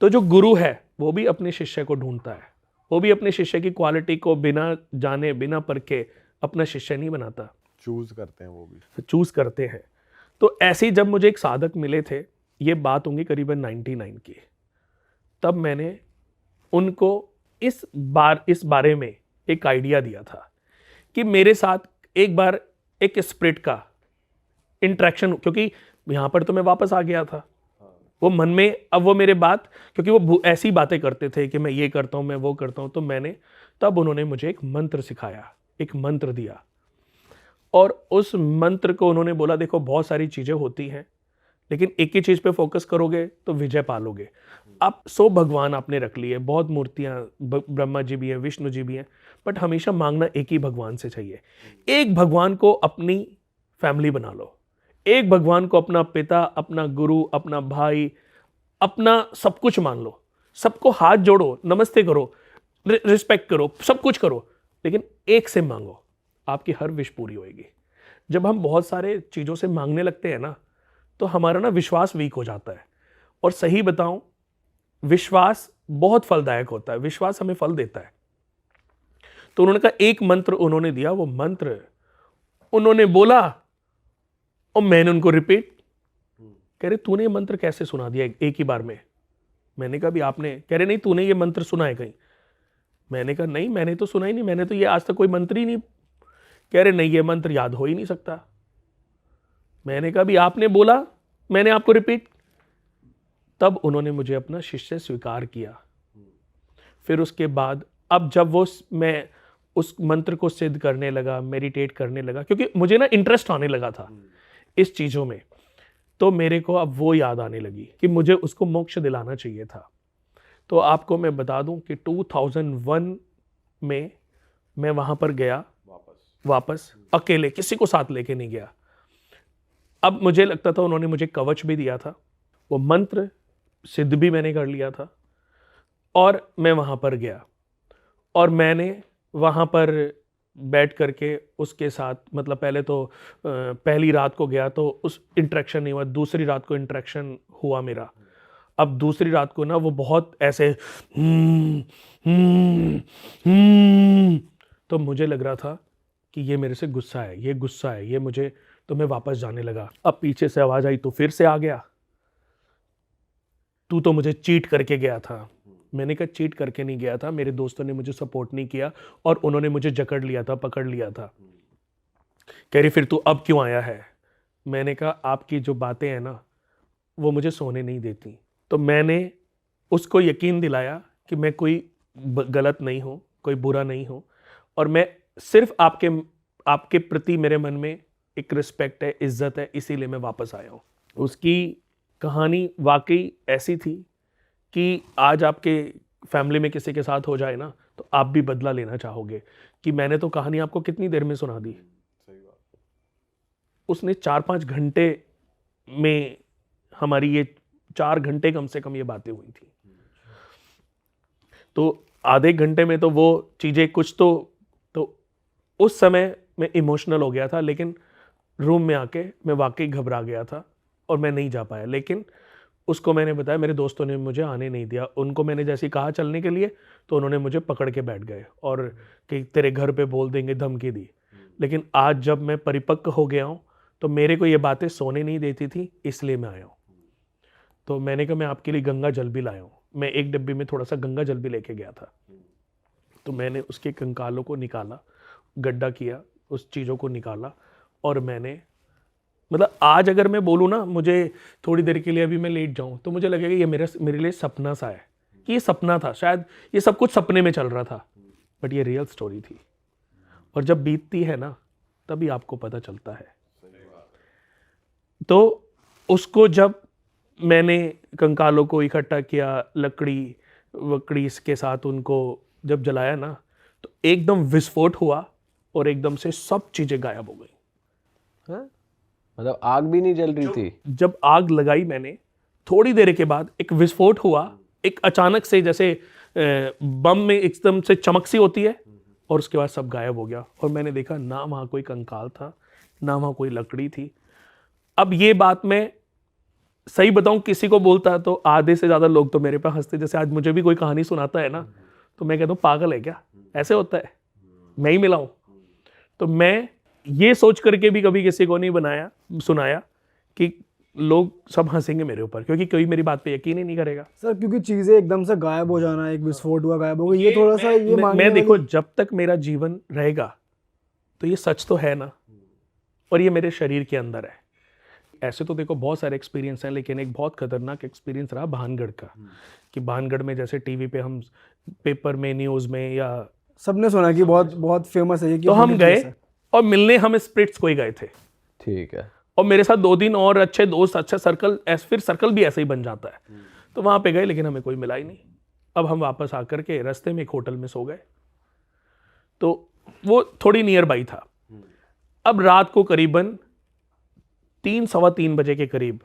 तो जो गुरु है वो भी अपने शिष्य को ढूंढता है। वो भी अपने शिष्य की क्वालिटी को बिना जाने, बिना परखे अपना शिष्य नहीं बनाता, चूज करते हैं, वो भी चूज करते हैं। तो ऐसे ही जब मुझे एक साधक मिले थे, ये बात होंगी करीबन 99 की, तब मैंने उनको इस बारे में एक आइडिया दिया था कि मेरे साथ एक बार एक स्पिरिट का इंटरेक्शन, क्योंकि यहां पर तो मैं वापस आ गया था, वो मन में, अब वो मेरे बात, क्योंकि वो ऐसी बातें करते थे कि मैं ये करता हूं, मैं वो करता हूं। तो तब उन्होंने मुझे एक मंत्र सिखाया, एक मंत्र दिया, और उस मंत्र को उन्होंने बोला, देखो बहुत सारी चीज़ें होती हैं, लेकिन एक ही चीज़ पे फोकस करोगे तो विजय पालोगे। आप 100 भगवान आपने रख लिए, बहुत मूर्तियाँ, ब्रह्मा जी भी हैं, विष्णु जी भी हैं, बट हमेशा मांगना एक ही भगवान से चाहिए। एक भगवान को अपनी फैमिली बना लो, एक भगवान को अपना पिता, अपना गुरु, अपना भाई, अपना सब कुछ मान लो। सबको हाथ जोड़ो, नमस्ते करो, रिस्पेक्ट करो, सब कुछ करो, लेकिन एक से मांगो, आपकी हर विश पूरी होएगी। जब हम बहुत सारे चीज़ों से मांगने लगते हैं ना, तो हमारा ना विश्वास वीक हो जाता है। और सही बताऊं, विश्वास बहुत फलदायक होता है, विश्वास हमें फल देता है। तो उन्होंने कहा, एक मंत्र उन्होंने दिया, वो मंत्र उन्होंने बोला और मैंने उनको रिपीट। कह रहे तूने ये मंत्र कैसे सुना दिया एक ही बार में? मैंने कहा भी आपने। कह रहे नहीं, तूने ये मंत्र सुना है कहीं? मैंने कहा नहीं, मैंने तो सुना ही नहीं, मैंने तो ये आज तक कोई मंत्र ही नहीं। कह रहे नहीं, ये मंत्र याद हो ही नहीं सकता। मैंने कहा भी आपने बोला, मैंने आपको रिपीट। तब उन्होंने मुझे अपना शिष्य स्वीकार किया। फिर उसके बाद अब जब मैं उस मंत्र को सिद्ध करने लगा, मेडिटेट करने लगा, क्योंकि मुझे ना इंटरेस्ट आने लगा था इस चीज़ों में, तो मेरे को अब वो याद आने लगी कि मुझे उसको मोक्ष दिलाना चाहिए था। तो आपको मैं बता दूं कि 2001 में मैं वहाँ पर गया वापस अकेले, किसी को साथ लेके नहीं गया। अब मुझे लगता था, उन्होंने मुझे कवच भी दिया था, वो मंत्र सिद्ध भी मैंने कर लिया था, और मैं वहाँ पर गया और मैंने वहाँ पर बैठ करके उसके साथ, मतलब पहले तो पहली रात को गया तो उस इंटरेक्शन नहीं हुआ, दूसरी रात को इंटरेक्शन हुआ मेरा। अब दूसरी रात को ना वो बहुत ऐसे तो मुझे लग रहा था कि ये मेरे से गुस्सा है, ये गुस्सा है, ये मुझे, तो मैं वापस जाने लगा। अब पीछे से आवाज़ आई तो फिर से आ गया, तू तो मुझे चीट करके गया था। मैंने कहा चीट करके नहीं गया था, मेरे दोस्तों ने मुझे सपोर्ट नहीं किया और उन्होंने मुझे जकड़ लिया था, पकड़ लिया था। कह रही फिर तू अब क्यों आया है? मैंने कहा आपकी जो बातें हैं ना, वो मुझे सोने नहीं देती। तो मैंने उसको यकीन दिलाया कि मैं कोई गलत नहीं हूँ, कोई बुरा नहीं हूँ, और मैं सिर्फ आपके प्रति मेरे मन में एक रिस्पेक्ट है, इज्जत है, इसीलिए मैं वापस आया हूँ। उसकी कहानी वाकई ऐसी थी कि आज आपके फैमिली में किसी के साथ हो जाए ना, तो आप भी बदला लेना चाहोगे कि मैंने तो कहानी आपको कितनी देर में सुना दी। उसने 4-5 घंटे में, हमारी ये 4 घंटे कम से कम ये बातें हुई थी। तो आधे घंटे में तो वो चीज़ें कुछ तो उस समय मैं इमोशनल हो गया था, लेकिन रूम में आके मैं वाकई घबरा गया था और मैं नहीं जा पाया। लेकिन उसको मैंने बताया, मेरे दोस्तों ने मुझे आने नहीं दिया। उनको मैंने जैसे कहा चलने के लिए, तो उन्होंने मुझे पकड़ के बैठ गए और कि तेरे घर पे बोल देंगे, धमकी दी। लेकिन आज जब मैं परिपक्व हो गया हूँ, तो मेरे को ये बातें सोने नहीं देती थी, इसलिए मैं आया हूँ। तो मैंने कहा मैं आपके लिए गंगा जल भी लाया हूँ। मैं एक डिब्बी में थोड़ा सा गंगा जल भी लेके गया था। तो मैंने उसके कंकालों को निकाला, गड्ढा किया, उस चीज़ों को निकाला, और मैंने, मतलब आज अगर मैं बोलूँ ना, मुझे थोड़ी देर के लिए अभी मैं लेट जाऊँ तो मुझे लगेगा ये मेरे लिए सपना सा है, कि ये सपना था, शायद ये सब कुछ सपने में चल रहा था, बट ये रियल स्टोरी थी। और जब बीतती है ना, तभी आपको पता चलता है। तो उसको जब मैंने कंकालों को इकट्ठा किया, लकड़ी वकड़ी इसके साथ उनको जब जलाया ना, तो एकदम विस्फोट हुआ और एकदम से सब चीज़ें गायब हो गई। हाँ? मतलब आग भी नहीं जल रही थी? जब आग लगाई मैंने, थोड़ी देर के बाद एक विस्फोट हुआ, एक अचानक से, जैसे बम में एकदम से चमक सी होती है, और उसके बाद सब गायब हो गया। और मैंने देखा ना वहाँ कोई कंकाल था, ना वहाँ कोई लकड़ी थी। अब ये बात मैं सही बताऊं, किसी को बोलता तो आधे से ज़्यादा लोग तो मेरे पे हंसते। जैसे आज मुझे भी कोई कहानी सुनाता है ना, तो मैं कहता हूँ पागल है क्या, ऐसे होता है, मैं ही मिला हूँ। तो मैं ये सोच करके भी कभी किसी को नहीं सुनाया कि लोग सब हंसेंगे मेरे ऊपर, क्योंकि कोई मेरी बात पे यकीन ही नहीं करेगा। सर क्योंकि चीजें एकदम से गायब हो जाना, एक विस्फोट हुआ गायब हो गई, ये थोड़ा सा ये मानने मैं देखो, वाली- जब तक मेरा जीवन रहेगा तो ये सच तो है ना, और ये मेरे शरीर के अंदर है। ऐसे तो देखो बहुत सारे एक्सपीरियंस हैं, लेकिन एक बहुत खतरनाक एक्सपीरियंस रहा भानगढ़ का, कि भानगढ़ में जैसे टीवी पे हम, पेपर में, न्यूज़ में, या सबने सुना कि बहुत बहुत फेमस है ये, कि तो हम haunted गए place है। और मिलने हम स्प्रिट्स को ही गए थे। ठीक है। और मेरे साथ 2 दिन और अच्छे दोस्त, अच्छा सर्कल, फिर सर्कल भी ऐसे ही बन जाता है। तो वहां पे गए लेकिन हमें कोई मिला ही नहीं। अब हम वापस आकर के रास्ते में एक होटल में सो गए, तो वो थोड़ी नियर बाई था। अब रात को करीबन 3-3:15 बजे के करीब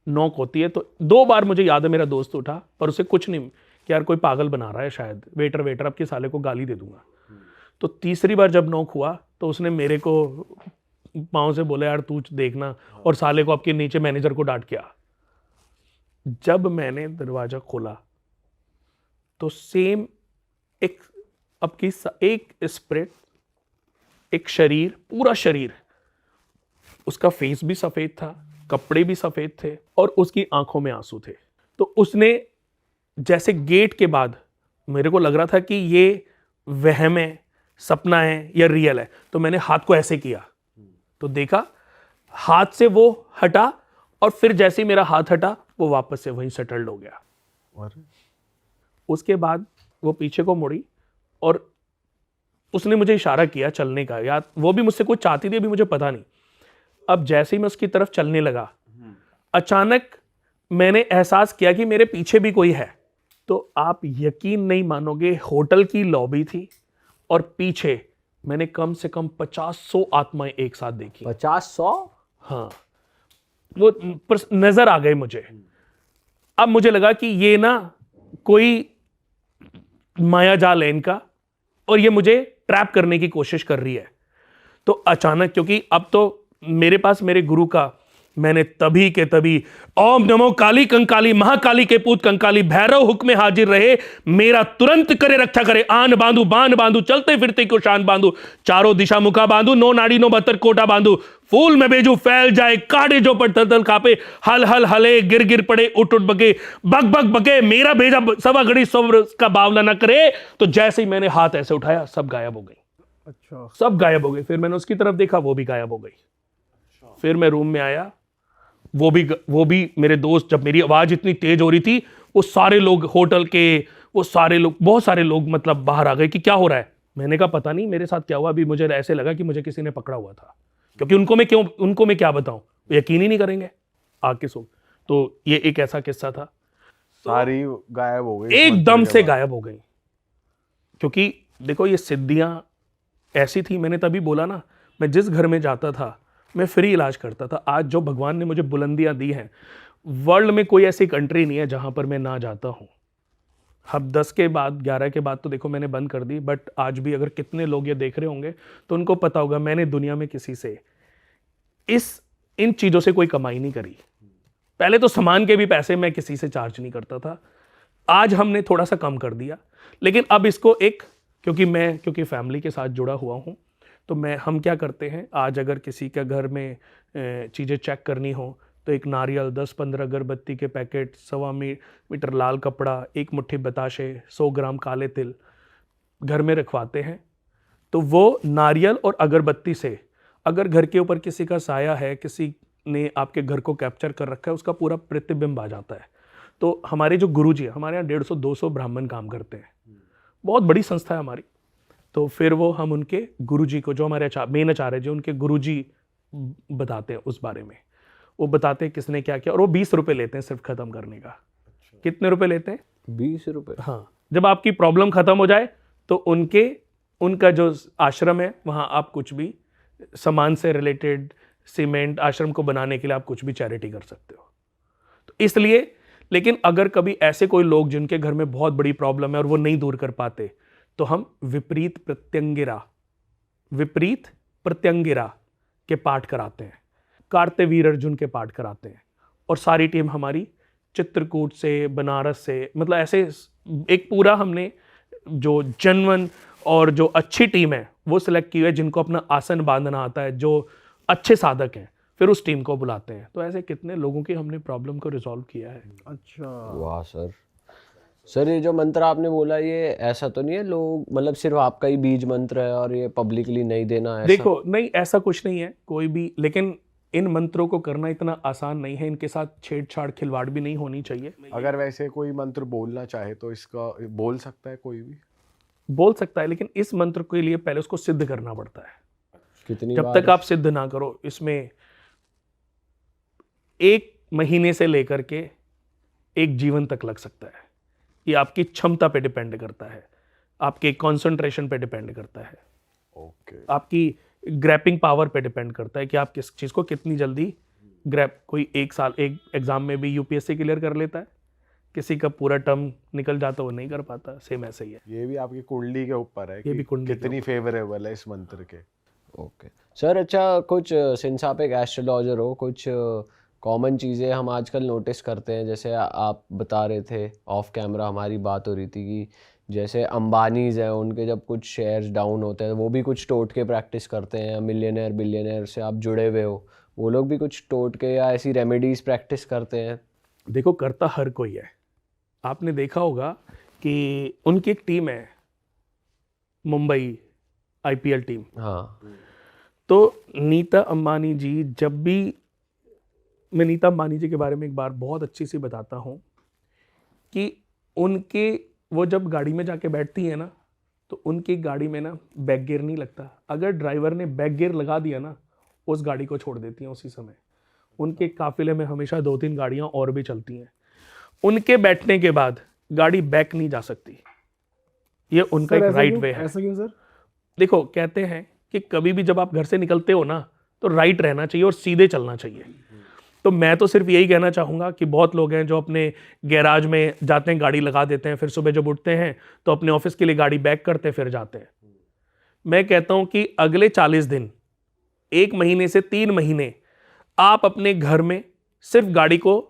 नॉक होती है। तो 2 बार मुझे याद है मेरा दोस्त उठा, पर उसे कुछ नहीं कि यार कोई पागल बना रहा है शायद, वेटर अब के साले को गाली दे दूंगा। तो तीसरी बार जब नॉक हुआ तो उसने मेरे को पाँव से बोला यार तू देखना, और साले को आपके नीचे मैनेजर को डांट किया। जब मैंने दरवाजा खोला तो सेम एक स्प्रिट, एक शरीर, पूरा शरीर, उसका फेस भी सफेद था, कपड़े भी सफेद थे और उसकी आंखों में आंसू थे। तो उसने जैसे गेट के बाद मेरे को लग रहा था कि ये वहम है, सपना है या रियल है, तो मैंने हाथ को ऐसे किया तो देखा हाथ से वो हटा, और फिर जैसे ही मेरा हाथ हटा वो वापस से वहीं सेटल्ड हो गया। उसके बाद वो पीछे को मुड़ी और उसने मुझे इशारा किया चलने का, या वो भी मुझसे कुछ चाहती थी, अभी मुझे पता नहीं। अब जैसे ही मैं उसकी तरफ चलने लगा, अचानक मैंने एहसास किया कि मेरे पीछे भी कोई है। तो आप यकीन नहीं मानोगे, होटल की लॉबी थी और पीछे मैंने कम से कम 50-100 आत्माएं एक साथ देखी। 50-100? हाँ, वो नजर आ गए मुझे। अब मुझे लगा कि ये ना कोई माया जाल है इनका, और ये मुझे ट्रैप करने की कोशिश कर रही है। तो अचानक, क्योंकि अब तो मेरे पास मेरे गुरु का, मैंने तभी के तभी ओम नमो काली कंकाली महाकाली के पूत कंकाली भैरव हुक्म हाजिर रहे, मेरा तुरंत करे रक्षा करे, आन बांधू बांध बांधू चलते फिरते को शान बांधू, चारों दिशा मुखा बांधू, 9 नाड़ी 9 बहत्तर कोटा बांधू, फूल में बेजू फैल जाए, काटे जो पर तल कापे, हल हल हले गिर गिर पड़े, उठ उठ बके, बग बग बके, मेरा भेजा सवा घड़ी सब्र का बावला ना करे। तो जैसे ही मैंने हाथ ऐसे उठाया सब गायब हो गई। अच्छा, सब गायब हो गई। फिर मैंने उसकी तरफ देखा, वो भी गायब हो गई। फिर मैं रूम में आया, वो भी मेरे दोस्त, जब मेरी आवाज इतनी तेज हो रही थी, वो सारे लोग होटल के, वो सारे लोग, बहुत सारे लोग मतलब बाहर आ गए कि क्या हो रहा है। मैंने कहा पता नहीं मेरे साथ क्या हुआ, अभी मुझे ऐसे लगा कि मुझे किसी ने पकड़ा हुआ था, क्योंकि उनको मैं क्या बताऊं, वो यकीन ही नहीं करेंगे आके सो। तो ये एक ऐसा किस्सा था। सारी गायब हो गई एकदम से गायब हो गई। क्योंकि देखो ये सिद्धियां ऐसी थी, मैंने तभी बोला ना, मैं जिस घर में जाता था मैं फ्री इलाज करता था। आज जो भगवान ने मुझे बुलंदियां दी हैं, वर्ल्ड में कोई ऐसी कंट्री नहीं है जहां पर मैं ना जाता हूं। अब 10 के बाद 11 के बाद तो देखो मैंने बंद कर दी, बट आज भी अगर कितने लोग ये देख रहे होंगे तो उनको पता होगा मैंने दुनिया में किसी से इन चीज़ों से कोई कमाई नहीं करी। पहले तो सामान के भी पैसे मैं किसी से चार्ज नहीं करता था, आज हमने थोड़ा सा कम कर दिया। लेकिन अब इसको क्योंकि फैमिली के साथ जुड़ा हुआ हूँ, तो हम क्या करते हैं, आज अगर किसी के घर में चीज़ें चेक करनी हो तो एक नारियल, 10-15 अगरबत्ती के पैकेट, 1.25 मीटर लाल कपड़ा, 1 मुट्ठी बताशे, 100 ग्राम काले तिल घर में रखवाते हैं। तो वो नारियल और अगरबत्ती से अगर घर के ऊपर किसी का साया है, किसी ने आपके घर को कैप्चर कर रखा है, उसका पूरा प्रतिबिंब आ जाता है। तो हमारे जो गुरुजी हैं, हमारे यहाँ 150-200 ब्राह्मण काम करते हैं, बहुत बड़ी संस्था है हमारी। तो फिर वो हम उनके गुरुजी को, जो हमारे मेन आचार्य जी, उनके गुरुजी बताते हैं उस बारे में। वो बताते हैं किसने क्या किया, और वो 20 रुपये लेते हैं सिर्फ खत्म करने का। कितने रुपए लेते हैं? 20 रुपये। हाँ, जब आपकी प्रॉब्लम खत्म हो जाए तो उनका जो आश्रम है वहाँ आप कुछ भी सामान से रिलेटेड, सीमेंट आश्रम को बनाने के लिए आप कुछ भी चैरिटी कर सकते हो। तो इसलिए, लेकिन अगर कभी ऐसे कोई लोग जिनके घर में बहुत बड़ी प्रॉब्लम है और वो नहीं दूर कर पाते, तो हम विपरीत प्रत्यंगिरा के पाठ कराते हैं, कार्तवीर अर्जुन के पाठ कराते हैं। और सारी टीम हमारी चित्रकूट से, बनारस से, मतलब ऐसे एक पूरा हमने जो जनवन और जो अच्छी टीम है वो सिलेक्ट की है, जिनको अपना आसन बांधना आता है, जो अच्छे साधक हैं, फिर उस टीम को बुलाते हैं। तो ऐसे कितने लोगों की हमने प्रॉब्लम को रिजॉल्व किया है। अच्छा, वाह सर, ये जो मंत्र आपने बोला, ये ऐसा तो नहीं है लोग, मतलब सिर्फ आपका ही बीज मंत्र है और ये पब्लिकली नहीं देना है? देखो, नहीं, ऐसा कुछ नहीं है कोई भी, लेकिन इन मंत्रों को करना इतना आसान नहीं है, इनके साथ छेड़छाड़ खिलवाड़ भी नहीं होनी चाहिए। अगर वैसे कोई मंत्र बोलना चाहे तो इसका बोल सकता है, कोई भी बोल सकता है, लेकिन इस मंत्र के लिए पहले उसको सिद्ध करना पड़ता है। कितनी जब बार तक आप सिद्ध ना करो, इसमें 1 महीने से लेकर के 1 जीवन तक लग सकता है। ये आपकी क्षमता पे डिपेंड करता है, आपके कंसंट्रेशन पे डिपेंड करता है, ओके। आपकी ग्रैपिंग पावर पे डिपेंड करता है कि आप किस चीज़ को कितनी जल्दी ग्रैप। कोई 1 साल एक एग्जाम में भी यूपीएससी क्लियर कर लेता है, किसी का पूरा टर्म निकल जाता वो नहीं कर पाता। सेम ऐसे ही है, ये भी आपकी कुंडली के ऊपर है ये कि भी कुंडली के कितनी फेवरेबल है इस मंत्र के। Okay sir. अच्छा, कुछ सिंस आप एक एस्ट्रोलॉजर हो, कुछ कॉमन चीज़ें हम आजकल नोटिस करते हैं, जैसे आप बता रहे थे ऑफ कैमरा, हमारी बात हो रही थी कि जैसे अंबानीज हैं, उनके जब कुछ शेयर्स डाउन होते हैं वो भी कुछ टोटके प्रैक्टिस करते हैं। मिलियनेयर बिलियनेयर से आप जुड़े हुए हो, वो लोग भी कुछ टोटके या ऐसी रेमेडीज प्रैक्टिस करते हैं? देखो करता हर कोई है। आपने देखा होगा कि उनकी एक टीम है मुंबई आईपीएल टीम, हाँ। तो नीता अंबानी जी, जब भी मैं नीता अंबानी जी के बारे में एक बार बहुत अच्छी सी बताता हूँ कि उनके वो जब गाड़ी में जाके बैठती है ना, तो उनकी गाड़ी में ना बैक गियर नहीं लगता। अगर ड्राइवर ने बैक गियर लगा दिया ना, उस गाड़ी को छोड़ देती हैं उसी समय। उनके काफिले में हमेशा 2-3 गाड़ियाँ और भी चलती हैं। उनके बैठने के बाद गाड़ी बैक नहीं जा सकती, ये उनका सर एक ऐसा राइट क्यों? वे है। ऐसा क्यों सर? देखो कहते हैं कि कभी भी जब आप घर से निकलते हो ना, तो राइट रहना चाहिए और सीधे चलना चाहिए। तो मैं तो सिर्फ यही कहना चाहूँगा कि बहुत लोग हैं जो अपने गैराज में जाते हैं, गाड़ी लगा देते हैं, फिर सुबह जब उठते हैं तो अपने ऑफिस के लिए गाड़ी बैक करते हैं, फिर जाते हैं। मैं कहता हूँ कि अगले 40 दिन, 1 महीने से 3 महीने आप अपने घर में सिर्फ गाड़ी को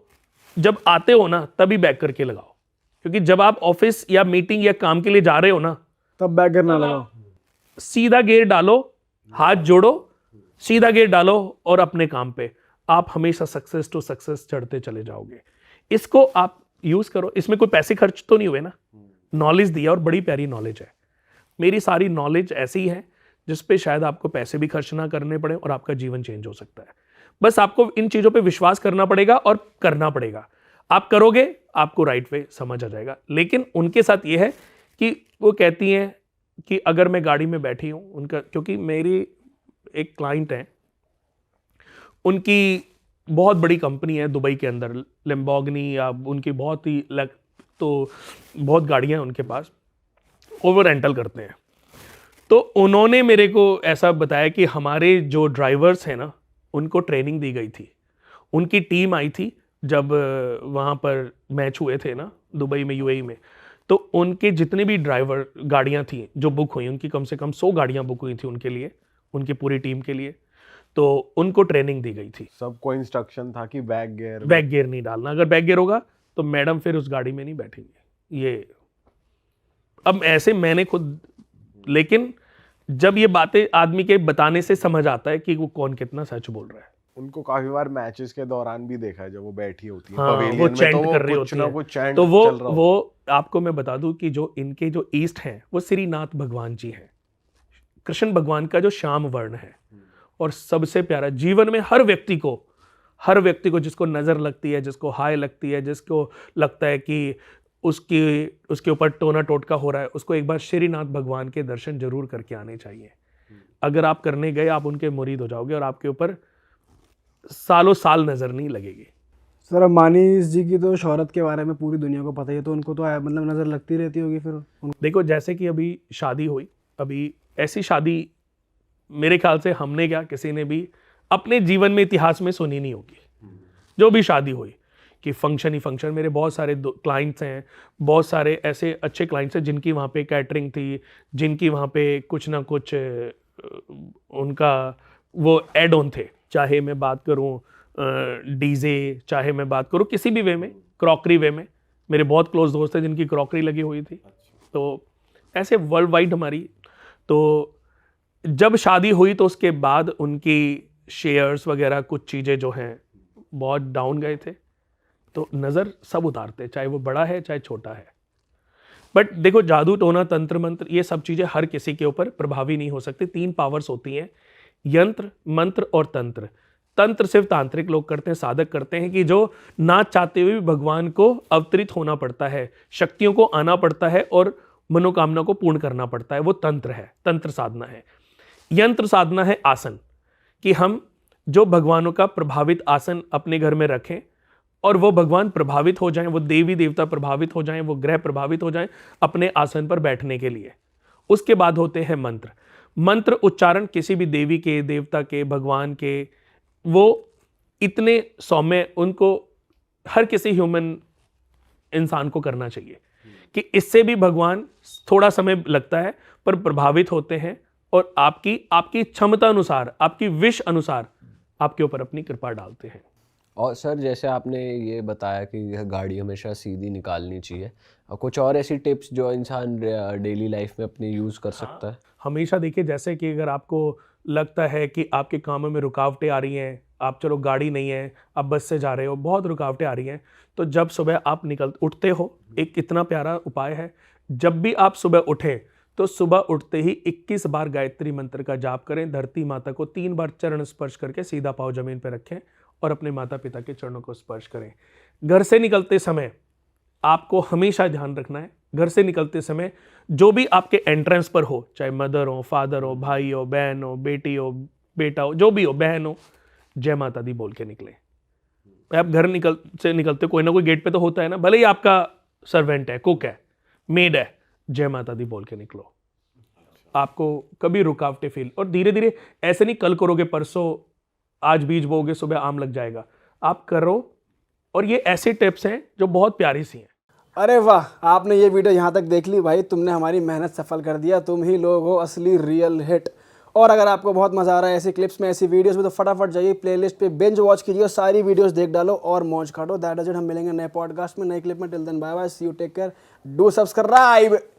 जब आते हो ना तभी बैक करके लगाओ, क्योंकि जब आप ऑफिस या मीटिंग या काम के लिए जा रहे हो ना, तब बैक गियर ना लगाओ। सीधा गियर डालो, हाथ जोड़ो, सीधा गियर डालो और अपने काम पे आप हमेशा सक्सेस टू सक्सेस चढ़ते चले जाओगे। इसको आप यूज करो, इसमें कोई पैसे खर्च तो नहीं हुए ना, नॉलेज दिया और बड़ी प्यारी नॉलेज है। मेरी सारी नॉलेज ऐसी है जिस पे शायद आपको पैसे भी खर्च ना करने पड़े और आपका जीवन चेंज हो सकता है। बस आपको इन चीजों पे विश्वास करना पड़ेगा और करना पड़ेगा। आप करोगे, आपको राइट वे समझ आ जाएगा। लेकिन उनके साथ ये है कि वो कहती हैं कि अगर मैं गाड़ी में बैठी हूँ, उनका, क्योंकि मेरी एक क्लाइंट है, उनकी बहुत बड़ी कंपनी है दुबई के अंदर, लैम्बोर्गिनी, या उनकी बहुत ही तो बहुत गाड़ियाँ हैं उनके पास, ओवर रेंटल करते हैं। तो उन्होंने मेरे को ऐसा बताया कि हमारे जो ड्राइवर्स हैं ना, उनको ट्रेनिंग दी गई थी। उनकी टीम आई थी जब वहाँ पर मैच हुए थे ना दुबई में, यूएई में, तो उनके जितने भी ड्राइवर गाड़ियाँ थी जो बुक हुई, उनकी कम से कम 100 गाड़ियाँ बुक हुई थी उनके लिए, उनकी पूरी टीम के लिए। तो उनको ट्रेनिंग दी गई थी। सबको इंस्ट्रक्शन था कि बैक गियर नहीं डालना, अगर बैक गियर होगा तो मैडम फिर उस गाड़ी में नहीं बैठेंगे। ये अब ऐसे मैंने खुद, लेकिन जब ये बातें आदमी के बताने से समझ आता है कि वो कौन कितना सच बोल रहा है। उनको काफी बार मैचेस के दौरान भी देखा है, जब वो बैठी होती है हाँ, पवेलियन वो में, चैंट तो वो कर रही कुछ होती ना हैं। कुछ चैंट तो चल रहा वो आपको मैं बता दूं कि जो इनके जो ईस्ट हैं वो श्रीनाथ भगवान जी हैं, कृष्ण भगवान का जो श्याम वर्ण है। और सबसे प्यारा जीवन में हर व्यक्ति को जिसको नजर लगती है, जिसको हाय लगती है, जिसको लगता है कि उसके ऊपर टोना टोटका हो रहा है, उसको एक बार श्रीनाथ भगवान के दर्शन जरूर करके आने चाहिए। अगर आप करने गए, आप उनके मुरीद हो जाओगे और आपके ऊपर सालों साल नजर नहीं लगेगी। सर अंबानी जी की तो शोहरत के बारे में पूरी दुनिया को पता ही है, तो उनको तो मतलब नज़र लगती रहती होगी फिर देखो जैसे कि अभी शादी हुई, अभी ऐसी शादी मेरे ख्याल से हमने क्या किसी ने भी अपने जीवन में इतिहास में सुनी नहीं होगी। जो भी शादी हुई कि फंक्शन ही फंक्शन। मेरे बहुत सारे क्लाइंट्स हैं, बहुत सारे ऐसे अच्छे क्लाइंट्स हैं जिनकी वहाँ पे कैटरिंग थी, जिनकी वहाँ पे कुछ ना कुछ उनका वो एड ऑन थे। चाहे मैं बात करूँ डीजे, चाहे मैं बात करूँ किसी भी वे में, क्रॉकरी वे में, मेरे बहुत क्लोज दोस्त हैं जिनकी क्रॉकरी लगी हुई थी। तो ऐसे वर्ल्ड वाइड हमारी, तो जब शादी हुई तो उसके बाद उनकी शेयर्स वगैरह कुछ चीज़ें जो हैं बहुत डाउन गए थे। तो नज़र सब उतारते, चाहे वो बड़ा है चाहे छोटा है। बट देखो जादू टोना तंत्र मंत्र ये सब चीज़ें हर किसी के ऊपर प्रभावी नहीं हो सकती। 3 पावर्स होती हैं, यंत्र, मंत्र और तंत्र। तंत्र सिर्फ तांत्रिक लोग करते हैं, साधक करते हैं, कि जो ना चाहते हुए भी भगवान को अवतरित होना पड़ता है, शक्तियों को आना पड़ता है और मनोकामना को पूर्ण करना पड़ता है, वो तंत्र है, तंत्र साधना है। यंत्र साधना है आसन, कि हम जो भगवानों का प्रभावित आसन अपने घर में रखें और वो भगवान प्रभावित हो जाएं, वो देवी देवता प्रभावित हो जाएं, वो ग्रह प्रभावित हो जाएं अपने आसन पर बैठने के लिए। उसके बाद होते हैं मंत्र। मंत्र उच्चारण किसी भी देवी के, देवता के, भगवान के, वो इतने सौम्य, उनको हर किसी ह्यूमन इंसान को करना चाहिए कि इससे भी भगवान थोड़ा समय लगता है पर प्रभावित होते हैं और आपकी क्षमता अनुसार, आपकी विश अनुसार आपके ऊपर अपनी कृपा डालते हैं। और सर जैसे आपने ये बताया कि यह गाड़ी हमेशा सीधी निकालनी चाहिए, और कुछ और ऐसी टिप्स जो इंसान डेली लाइफ में अपनी यूज़ कर सकता है? हमेशा देखिए, जैसे कि अगर आपको लगता है कि आपके कामों में रुकावटें आ रही हैं, आप चलो गाड़ी नहीं है, आप बस से जा रहे हो, बहुत रुकावटें आ रही हैं, तो जब सुबह आप उठते हो, एक इतना प्यारा उपाय है, जब भी आप सुबह उठें तो सुबह उठते ही 21 बार गायत्री मंत्र का जाप करें, धरती माता को 3 बार चरण स्पर्श करके सीधा पाँव जमीन पर रखें और अपने माता पिता के चरणों को स्पर्श करें। घर से निकलते समय आपको हमेशा ध्यान रखना है, घर से निकलते समय जो भी आपके एंट्रेंस पर हो, चाहे मदर हो, फादर हो, भाई हो, बहन हो, बेटी हो, बेटा हो, जो भी हो, बहन हो, जय माता दी बोल के निकले। आप घर निकलते कोई ना कोई गेट पे तो होता है ना, भले ही आपका सर्वेंट है, कुक है, मेड है, जय माता दी बोल के निकलो। आपको कभी रुकावटें फील, और धीरे धीरे ऐसे नहीं कल करोगे परसों, आज बीज बोओगे सुबह आम लग जाएगा, आप करो। और ये ऐसी टिप्स हैं जो बहुत प्यारी सी हैं। अरे वाह, आपने ये वीडियो यहाँ तक देख ली भाई, तुमने हमारी मेहनत सफल कर दिया। तुम ही लोग हो असली रियल हिट। और अगर आपको बहुत मज़ा आ रहा है ऐसी क्लिप्स में, ऐसी वीडियोस में, तो फटाफट जाइए प्लेलिस्ट पे, बिंज वॉच कीजिए, सारी वीडियोस देख डालो और मौज काटो। That is it. हम मिलेंगे नए पॉडकास्ट में, नए क्लिप में। Till then bye bye, see you, take care, do subscribe.